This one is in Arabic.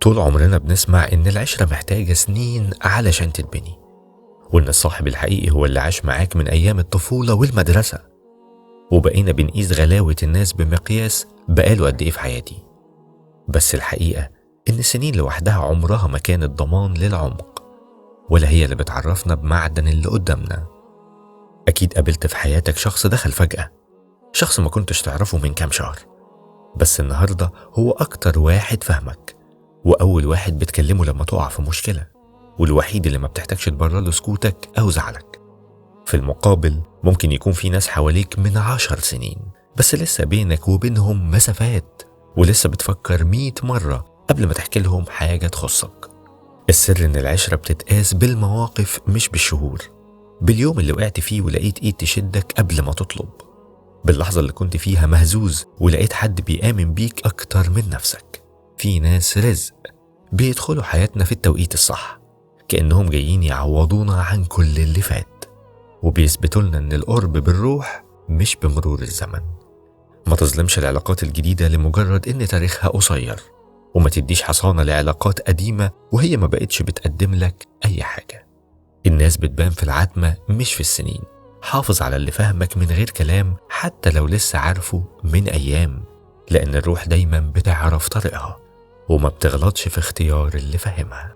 طول عمرنا بنسمع إن العشرة محتاجة سنين علشان تتبني، وإن الصاحب الحقيقي هو اللي عاش معاك من أيام الطفولة والمدرسة. وبقينا بنقيس غلاوة الناس بمقياس بقاله قد إيه في حياتي. بس الحقيقة إن السنين لوحدها عمرها ما كانت ضمان للعمق، ولا هي اللي بتعرفنا بمعدن اللي قدامنا. أكيد قابلت في حياتك شخص دخل فجأة، شخص ما كنتش تعرفه من كام شهر، بس النهاردة هو أكتر واحد فهمك، وأول واحد بتكلمه لما تقع في مشكلة، والوحيد اللي ما بتحتاجش تبرر له سكوتك أو زعلك. في المقابل ممكن يكون في ناس حواليك من 10 سنين، بس لسه بينك وبينهم مسافات، ولسه بتفكر 100 مرة قبل ما تحكي لهم حاجة تخصك. السر إن العشرة بتتقاس بالمواقف مش بالشهور، باليوم اللي وقعت فيه ولقيت إيد تشدك قبل ما تطلب، باللحظة اللي كنت فيها مهزوز ولقيت حد بيآمن بيك أكتر من نفسك. في ناس رزق بيدخلوا حياتنا في التوقيت الصح، كأنهم جايين يعوضونا عن كل اللي فات، وبيثبتوا لنا إن القرب بالروح مش بمرور الزمن. ما تظلمش العلاقات الجديدة لمجرد إن تاريخها قصير، وما تديش حصانة لعلاقات قديمة وهي ما بقتش بتقدم لك أي حاجة. الناس بتبان في العتمة مش في السنين. حافظ على اللي فهمك من غير كلام، حتى لو لسه عارفه من أيام، لأن الروح دايما بتعرف طريقها وما بتغلطش في اختيار اللي فهمها.